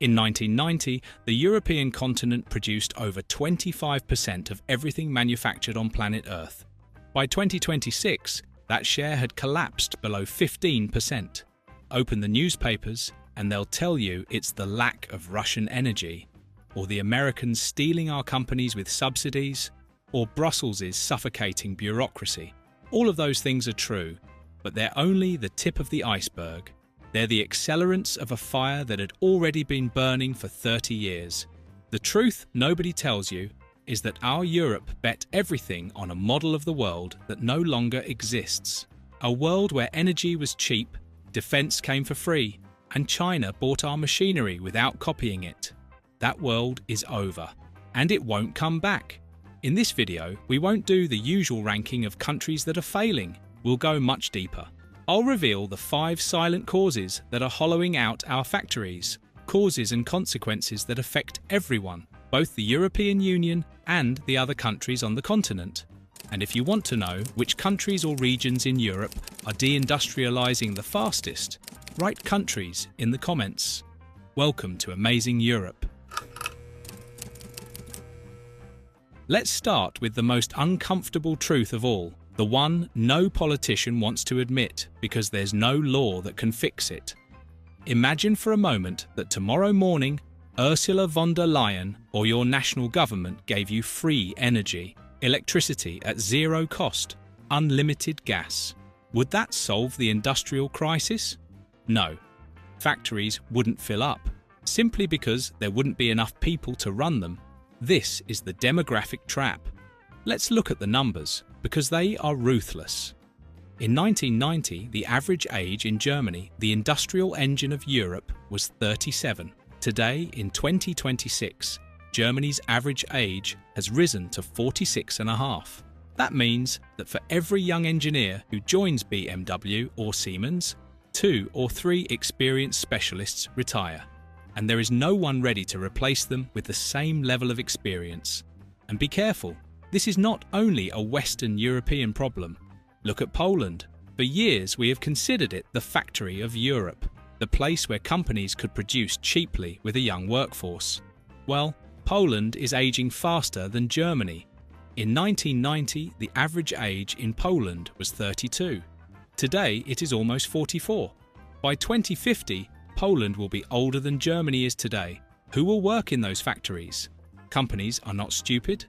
In 1990, the European continent produced over 25% of everything manufactured on planet Earth. By 2026, that share had collapsed below 15%. Open the newspapers and they'll tell you it's the lack of Russian energy, or the Americans stealing our companies with subsidies, or Brussels' suffocating bureaucracy. All of those things are true, but they're only the tip of the iceberg. They're the accelerants of a fire that had already been burning for 30 years. The truth nobody tells you is that our Europe bet everything on a model of the world that no longer exists. A world where energy was cheap, defense came for free, and China bought our machinery without copying it. That world is over, and it won't come back. In this video, we won't do the usual ranking of countries that are failing. We'll go much deeper. I'll reveal the 5 silent causes that are hollowing out our factories, causes and consequences that affect everyone, both the European Union and the other countries on the continent. And if you want to know which countries or regions in Europe are deindustrializing the fastest, write countries in the comments. Welcome to Amazing Europe. Let's start with the most uncomfortable truth of all, the one no politician wants to admit because there's no law that can fix it. Imagine for a moment that tomorrow morning, Ursula von der Leyen or your national government gave you free energy, electricity at zero cost, unlimited gas. Would that solve the industrial crisis? No. Factories wouldn't fill up, simply because there wouldn't be enough people to run them. This is the demographic trap. Let's look at the numbers, because they are ruthless. In 1990, the average age in Germany, the industrial engine of Europe, was 37. Today, in 2026, Germany's average age has risen to 46.5. That means that for every young engineer who joins BMW or Siemens, 2 or 3 experienced specialists retire. And there is no one ready to replace them with the same level of experience. And be careful, this is not only a Western European problem. Look at Poland. For years we have considered it the factory of Europe, the place where companies could produce cheaply with a young workforce. Well, Poland is aging faster than Germany. In 1990, the average age in Poland was 32. Today it is almost 44. By 2050, Poland will be older than Germany is today. Who will work in those factories? Companies are not stupid.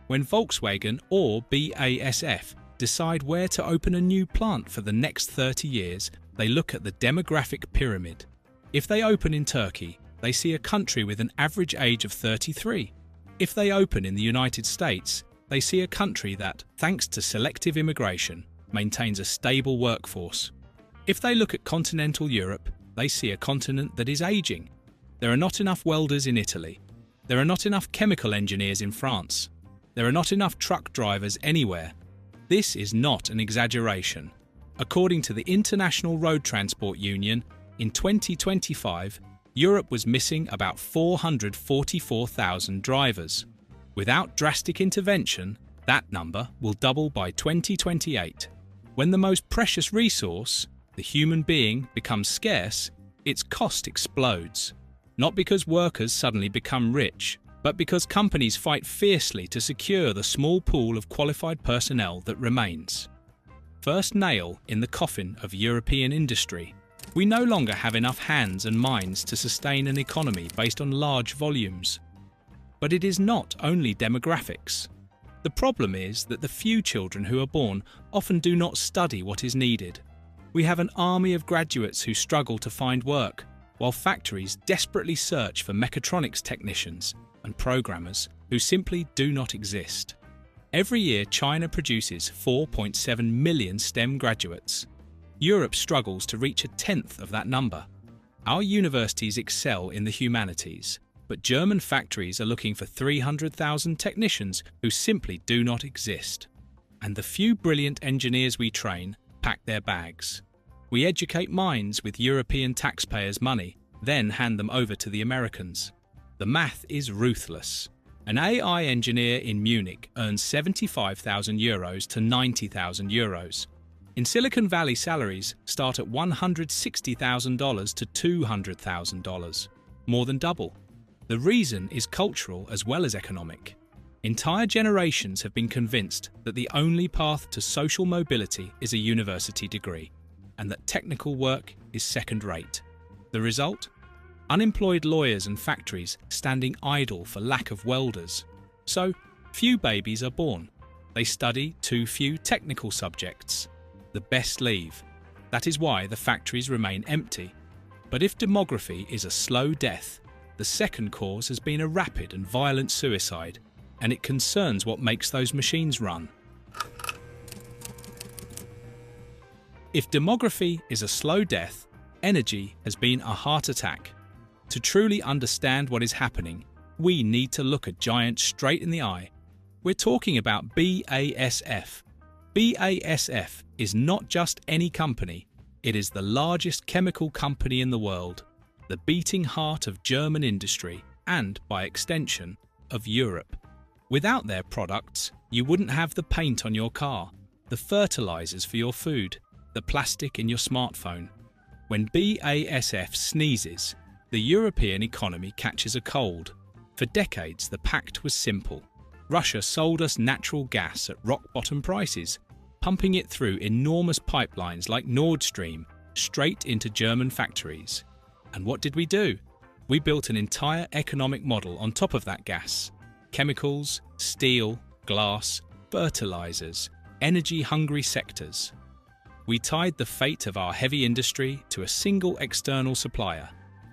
When Volkswagen or BASF decide where to open a new plant for the next 30 years, they look at the demographic pyramid. If they open in Turkey, they see a country with an average age of 33. If they open in the United States, they see a country that, thanks to selective immigration, maintains a stable workforce. If they look at continental Europe, they see a continent that is aging. There are not enough welders in Italy. There are not enough chemical engineers in France. There are not enough truck drivers anywhere. This is not an exaggeration. According to the International Road Transport Union, in 2025, Europe was missing about 444,000 drivers. Without drastic intervention, that number will double by 2028. When the most precious resource, the human being, becomes scarce, its cost explodes. Not because workers suddenly become rich, but because companies fight fiercely to secure the small pool of qualified personnel that remains. First nail in the coffin of European industry. We no longer have enough hands and minds to sustain an economy based on large volumes. But it is not only demographics. The problem is that the few children who are born often do not study what is needed. We have an army of graduates who struggle to find work, while factories desperately search for mechatronics technicians and programmers who simply do not exist. Every year, China produces 4.7 million STEM graduates. Europe struggles to reach a tenth of that number. Our universities excel in the humanities, but German factories are looking for 300,000 technicians who simply do not exist. And the few brilliant engineers we train pack their bags. We educate minds with European taxpayers' money, then hand them over to the Americans. The math is ruthless. An AI engineer in Munich earns €75,000 to €90,000. In Silicon Valley, salaries start at $160,000 to $200,000. more than double. The reason is cultural as well as economic. Entire generations have been convinced that the only path to social mobility is a university degree, and that technical work is second-rate. The result? Unemployed lawyers and factories standing idle for lack of welders. So, few babies are born. They study too few technical subjects. The best leave. That is why the factories remain empty. But if demography is a slow death, the second cause has been a rapid and violent suicide, and it concerns what makes those machines run. If demography is a slow death, energy has been a heart attack. To truly understand what is happening, we need to look a giant straight in the eye. We're talking about BASF. BASF is not just any company, it is the largest chemical company in the world, the beating heart of German industry and, by extension, of Europe. Without their products, you wouldn't have the paint on your car, the fertilizers for your food, the plastic in your smartphone. When BASF sneezes, the European economy catches a cold. For decades, the pact was simple. Russia sold us natural gas at rock-bottom prices, pumping it through enormous pipelines like Nord Stream straight into German factories. And what did we do? We built an entire economic model on top of that gas. Chemicals, steel, glass, fertilizers, energy-hungry sectors. We tied the fate of our heavy industry to a single external supplier,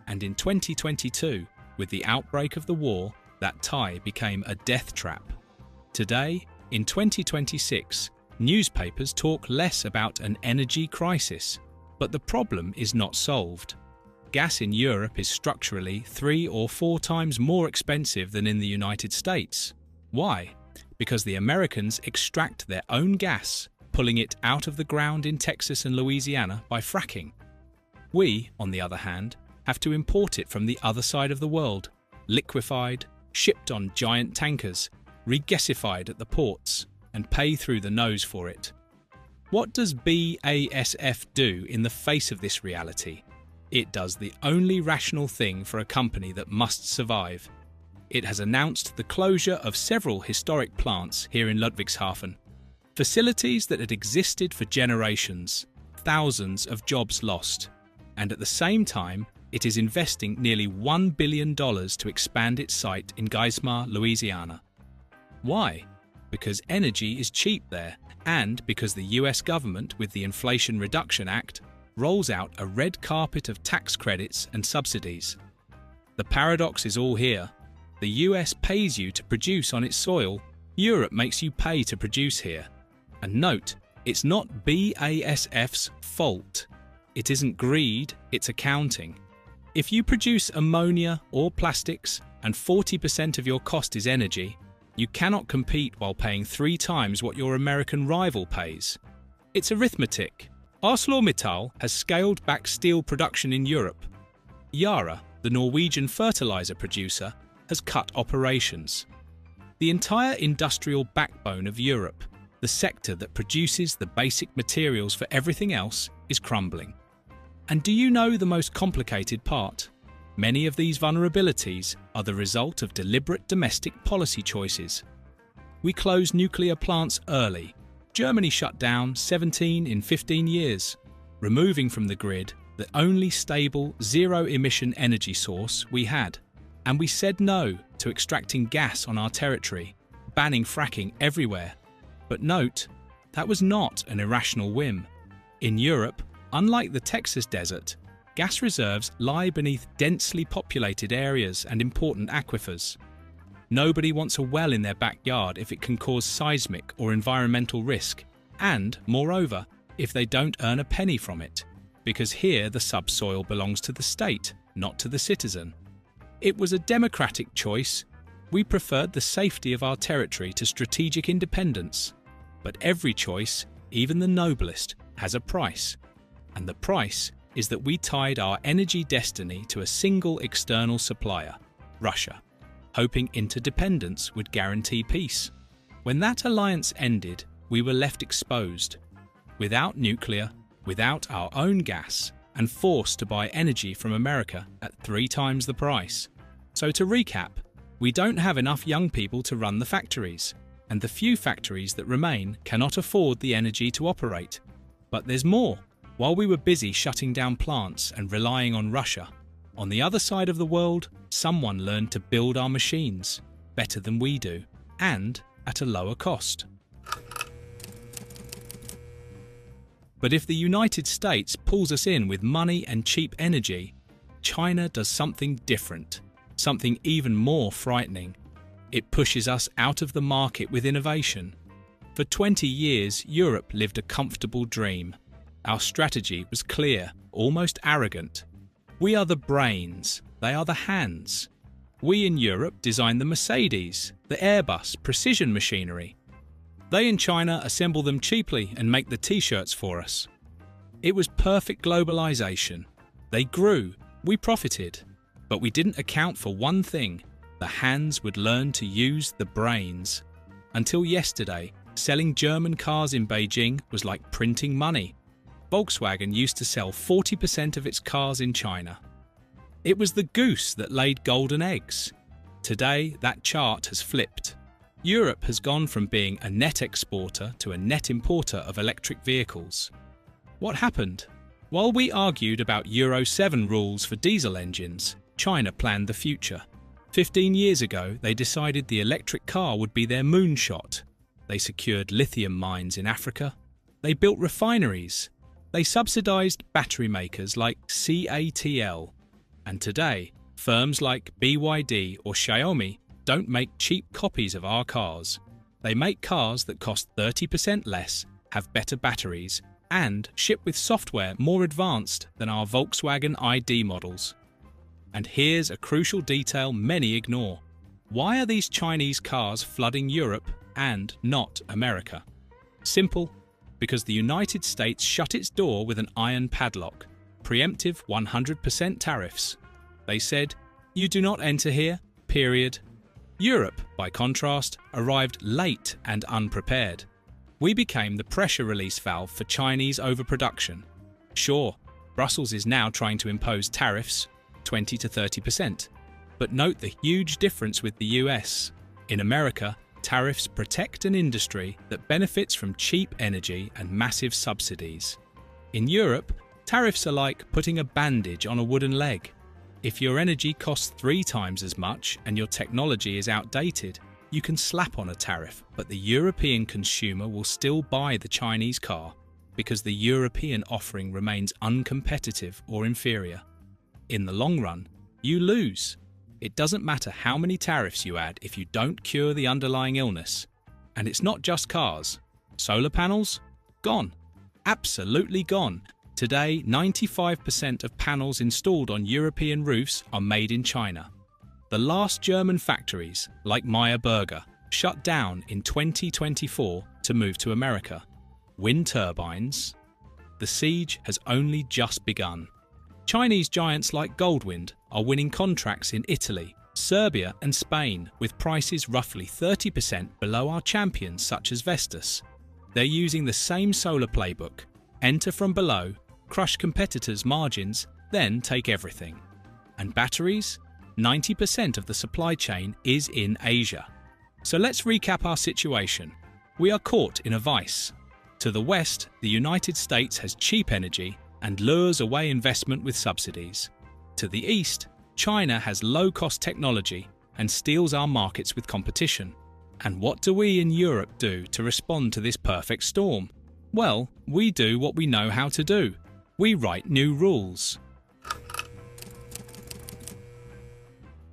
and in 2022, with the outbreak of the war, that tie became a death trap. Today, in 2026, newspapers talk less about an energy crisis, but the problem is not solved. Gas in Europe is structurally 3 or 4 times more expensive than in the United States. Why? Because the Americans extract their own gas, pulling it out of the ground in Texas and Louisiana by fracking. We, on the other hand, have to import it from the other side of the world, liquefied, shipped on giant tankers, regasified at the ports, and pay through the nose for it. What does BASF do in the face of this reality? It does the only rational thing for a company that must survive. It has announced the closure of several historic plants here in Ludwigshafen. Facilities that had existed for generations, thousands of jobs lost. And at the same time, it is investing nearly $1 billion to expand its site in Geismar, Louisiana. Why? Because energy is cheap there, and because the US government, with the Inflation Reduction Act, rolls out a red carpet of tax credits and subsidies. The paradox is all here. The US pays you to produce on its soil, Europe makes you pay to produce here. And note, it's not BASF's fault. It isn't greed, it's accounting. If you produce ammonia or plastics and 40% of your cost is energy, you cannot compete while paying 3 times what your American rival pays. It's arithmetic. ArcelorMittal has scaled back steel production in Europe. Yara, the Norwegian fertilizer producer, has cut operations. The entire industrial backbone of Europe, the sector that produces the basic materials for everything else, is crumbling. And do you know the most complicated part? Many of these vulnerabilities are the result of deliberate domestic policy choices. We closed nuclear plants early. Germany shut down 17 in 15 years, removing from the grid the only stable, zero-emission energy source we had. And we said no to extracting gas on our territory, banning fracking everywhere. But note, that was not an irrational whim. In Europe, unlike the Texas desert, gas reserves lie beneath densely populated areas and important aquifers. Nobody wants a well in their backyard if it can cause seismic or environmental risk, and, moreover, if they don't earn a penny from it, because here the subsoil belongs to the state, not to the citizen. It was a democratic choice. We preferred the safety of our territory to strategic independence. But every choice, even the noblest, has a price. And the price is that we tied our energy destiny to a single external supplier, Russia, hoping interdependence would guarantee peace. When that alliance ended, we were left exposed. Without nuclear, without our own gas, and forced to buy energy from America at 3 times the price. So to recap, we don't have enough young people to run the factories, and the few factories that remain cannot afford the energy to operate. But there's more. While we were busy shutting down plants and relying on Russia, on the other side of the world, someone learned to build our machines better than we do, and at a lower cost. But if the United States pulls us in with money and cheap energy, China does something different, something even more frightening. It pushes us out of the market with innovation. For 20 years, Europe lived a comfortable dream. Our strategy was clear, almost arrogant. We are the brains, they are the hands. We in Europe design the Mercedes, the Airbus, precision machinery. They in China assemble them cheaply and make the t-shirts for us. It was perfect globalization. They grew, we profited. But we didn't account for one thing: the hands would learn to use the brains. Until yesterday, selling German cars in Beijing was like printing money. Volkswagen used to sell 40% of its cars in China. It was the goose that laid golden eggs. Today, that chart has flipped. Europe has gone from being a net exporter to a net importer of electric vehicles. What happened? While we argued about Euro 7 rules for diesel engines, China planned the future. 15 years ago, they decided the electric car would be their moonshot. They secured lithium mines in Africa. They built refineries. They subsidized battery makers like CATL. And today, firms like BYD or Xiaomi don't make cheap copies of our cars. They make cars that cost 30% less, have better batteries, and ship with software more advanced than our Volkswagen ID models. And here's a crucial detail many ignore. Why are these Chinese cars flooding Europe and not America? Simple. Because the United States shut its door with an iron padlock, preemptive 100% tariffs. They said, "You do not enter here, period." Europe, by contrast, arrived late and unprepared. We became the pressure release valve for Chinese overproduction. Sure, Brussels is now trying to impose tariffs, 20 to 30%. But note the huge difference with the US. In America, tariffs protect an industry that benefits from cheap energy and massive subsidies. In Europe, tariffs are like putting a bandage on a wooden leg. If your energy costs 3 times as much and your technology is outdated, you can slap on a tariff, but the European consumer will still buy the Chinese car because the European offering remains uncompetitive or inferior. In the long run, you lose. It doesn't matter how many tariffs you add if you don't cure the underlying illness. And it's not just cars. Solar panels? Gone. Absolutely gone. Today, 95% of panels installed on European roofs are made in China. The last German factories, like Meyer Burger, shut down in 2024 to move to America. Wind turbines? The siege has only just begun. Chinese giants like Goldwind are winning contracts in Italy, Serbia and Spain with prices roughly 30% below our champions such as Vestas. They're using the same solar playbook: enter from below, crush competitors' margins, then take everything. And batteries? 90% of the supply chain is in Asia. So let's recap our situation. We are caught in a vice. To the west, the United States has cheap energy and lures away investment with subsidies. To the east, China has low-cost technology and steals our markets with competition. And what do we in Europe do to respond to this perfect storm? Well, we do what we know how to do. We write new rules.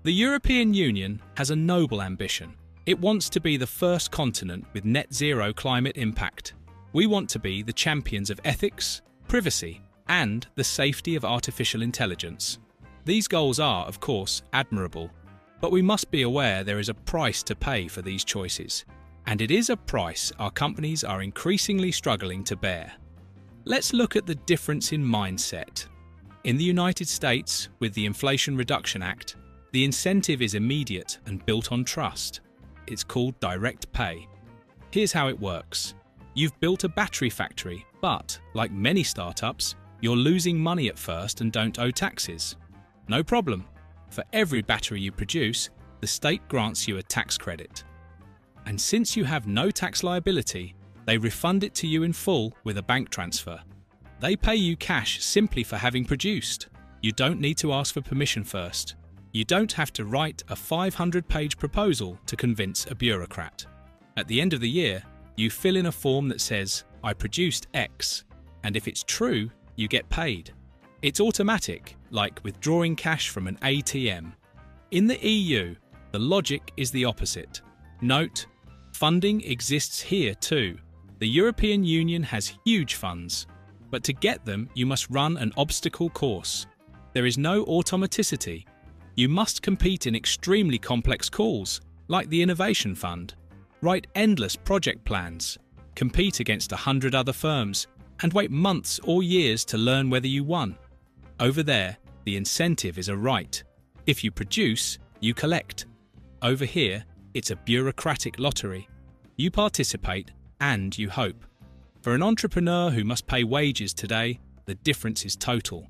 The European Union has a noble ambition. It wants to be the first continent with net zero climate impact. We want to be the champions of ethics, privacy, and the safety of artificial intelligence. These goals are, of course, admirable, but we must be aware there is a price to pay for these choices, and it is a price our companies are increasingly struggling to bear. Let's look at the difference in mindset. In the United States, with the Inflation Reduction Act, the incentive is immediate and built on trust. It's called direct pay. Here's how it works. You've built a battery factory, but, like many startups, You're losing money at first and don't owe taxes. No problem. For every battery you produce, the state grants you a tax credit. And since you have no tax liability, they refund it to you in full with a bank transfer. They pay you cash simply for having produced. You don't need to ask for permission first. You don't have to write a 500-page proposal to convince a bureaucrat. At the end of the year, you fill in a form that says, "I produced X," and if it's true, you get paid. It's automatic, like withdrawing cash from an ATM. In the EU, the logic is the opposite. Note, funding exists here too. The European Union has huge funds, but to get them, you must run an obstacle course. There is no automaticity. You must compete in extremely complex calls, like the Innovation Fund. Write endless project plans, compete against 100 other firms, and wait months or years to learn whether you won. Over there, the incentive is a right. If you produce, you collect. Over here, it's a bureaucratic lottery. You participate and you hope. For an entrepreneur who must pay wages today, the difference is total.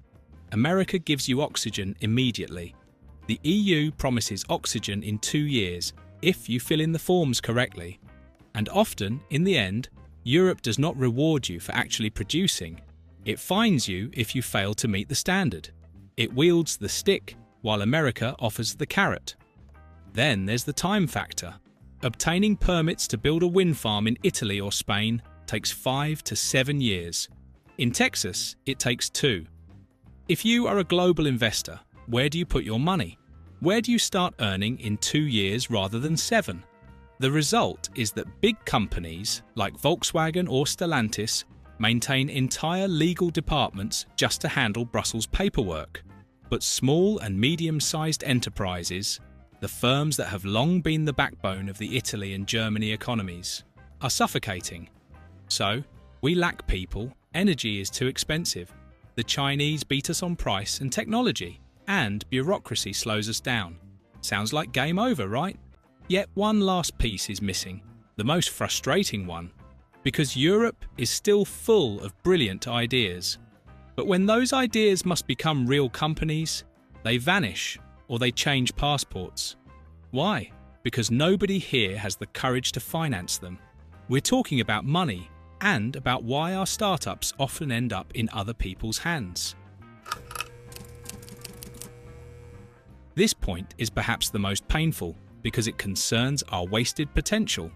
America gives you oxygen immediately. The EU promises oxygen in 2 years if you fill in the forms correctly. And often, in the end, Europe does not reward you for actually producing. It fines you if you fail to meet the standard. It wields the stick, while America offers the carrot. Then there's the time factor. Obtaining permits to build a wind farm in Italy or Spain takes 5 to 7 years. In Texas, it takes 2. If you are a global investor, where do you put your money? Where do you start earning in 2 years rather than 7? The result is that big companies like Volkswagen or Stellantis maintain entire legal departments just to handle Brussels paperwork. But small and medium-sized enterprises, the firms that have long been the backbone of the Italy and Germany economies, are suffocating. So, we lack people, energy is too expensive, the Chinese beat us on price and technology, and bureaucracy slows us down. Sounds like game over, right? Yet one last piece is missing, the most frustrating one, because Europe is still full of brilliant ideas. But when those ideas must become real companies, they vanish or they change passports. Why? Because nobody here has the courage to finance them. We're talking about money and about why our startups often end up in other people's hands. This point is perhaps the most painful because it concerns our wasted potential.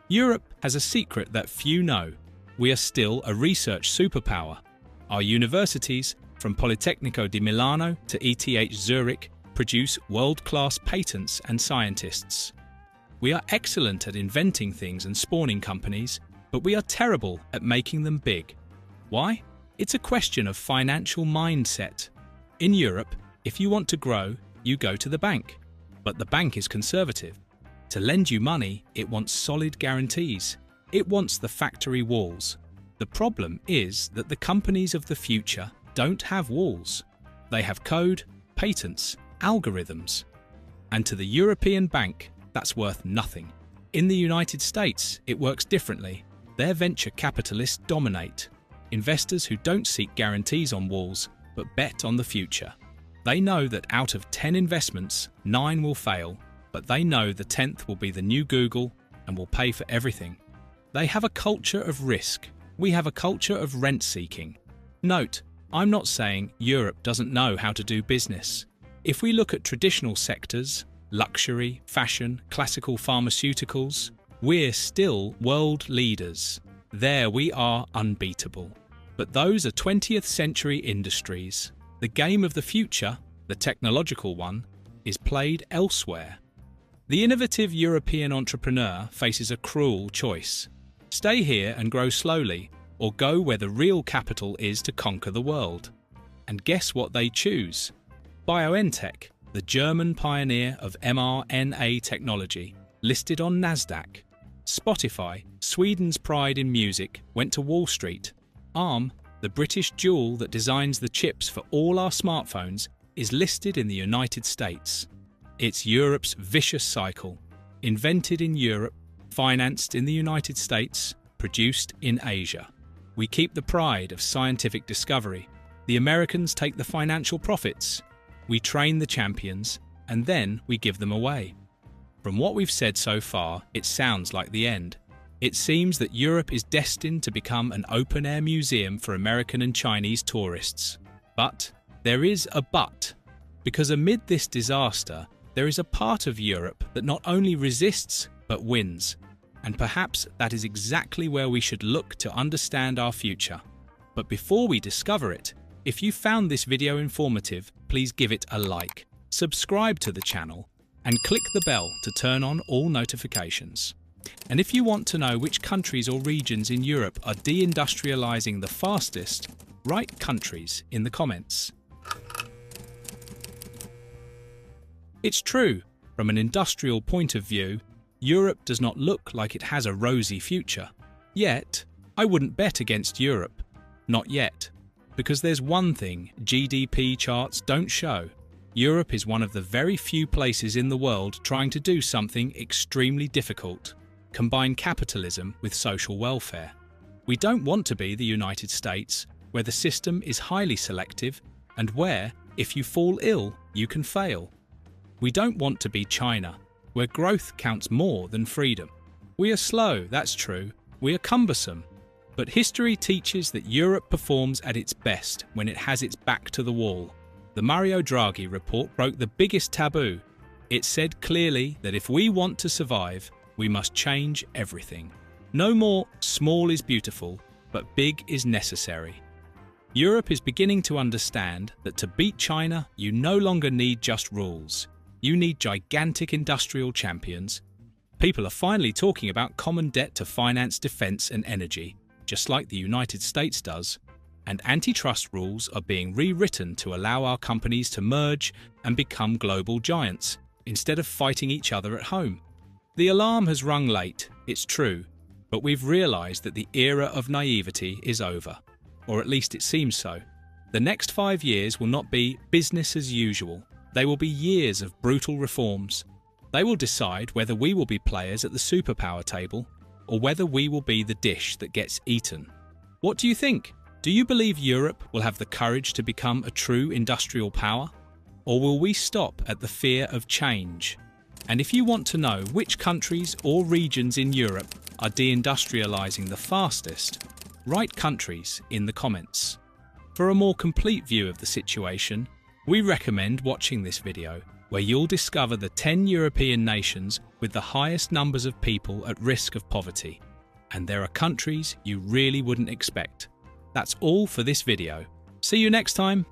Europe has a secret that few know. We are still a research superpower. Our universities, from Politecnico di Milano to ETH Zurich, produce world-class patents and scientists. We are excellent at inventing things and spawning companies, but we are terrible at making them big. Why? It's a question of financial mindset. In Europe, if you want to grow, you go to the bank. But the bank is conservative. To lend you money, it wants solid guarantees. It wants the factory walls. The problem is that the companies of the future don't have walls. They have code, patents, algorithms. And to the European bank, that's worth nothing. In the United States, it works differently. Their venture capitalists dominate. Investors who don't seek guarantees on walls, but bet on the future. They know that out of 10 investments, 9 will fail, but they know the 10th will be the new Google and will pay for everything. They have a culture of risk. We have a culture of rent-seeking. Note, I'm not saying Europe doesn't know how to do business. If we look at traditional sectors, luxury, fashion, classical pharmaceuticals, we're still world leaders. There we are unbeatable. But those are 20th century industries. The game of the future, the technological one, is played elsewhere. The innovative European entrepreneur faces a cruel choice. Stay here and grow slowly, or go where the real capital is to conquer the world. And guess what they choose? BioNTech, the German pioneer of mRNA technology, listed on Nasdaq. Spotify, Sweden's pride in music, went to Wall Street. ARM, the British jewel that designs the chips for all our smartphones, is listed in the United States. It's Europe's vicious cycle. Invented in Europe, financed in the United States, produced in Asia. We keep the pride of scientific discovery, The Americans take the financial profits. We train the champions, and then we give them away. From what we've said so far, it sounds like the end. It seems that Europe is destined to become an open-air museum for American and Chinese tourists. But there is a but, because amid this disaster, there is a part of Europe that not only resists, but wins. And perhaps that is exactly where we should look to understand our future. But before we discover it, if you found this video informative, please give it a like, subscribe to the channel, and click the bell to turn on all notifications. And if you want to know which countries or regions in Europe are deindustrializing the fastest, write countries in the comments. It's true, from an industrial point of view, Europe does not look like it has a rosy future. Yet, I wouldn't bet against Europe. Not yet. Because there's one thing GDP charts don't show. Europe is one of the very few places in the world trying to do something extremely difficult: combine capitalism with social welfare. We don't want to be the United States, where the system is highly selective and where, if you fall ill, you can fail. We don't want to be China, where growth counts more than freedom. We are slow, that's true. We are cumbersome. But history teaches that Europe performs at its best when it has its back to the wall. The Mario Draghi report broke the biggest taboo. It said clearly that if we want to survive, we must change everything. No more small is beautiful, but big is necessary. Europe is beginning to understand that to beat China, you no longer need just rules. You need gigantic industrial champions. People are finally talking about common debt to finance defense and energy, just like the United States does. And antitrust rules are being rewritten to allow our companies to merge and become global giants, instead of fighting each other at home. The alarm has rung late, it's true, but we've realized that the era of naivety is over. Or at least it seems so. The next 5 years will not be business as usual. They will be years of brutal reforms. They will decide whether we will be players at the superpower table or whether we will be the dish that gets eaten. What do you think? Do you believe Europe will have the courage to become a true industrial power? Or will we stop at the fear of change? And if you want to know which countries or regions in Europe are deindustrializing the fastest, write countries in the comments. For a more complete view of the situation, we recommend watching this video, where you'll discover the 10 European nations with the highest numbers of people at risk of poverty. And there are countries you really wouldn't expect. That's all for this video. See you next time.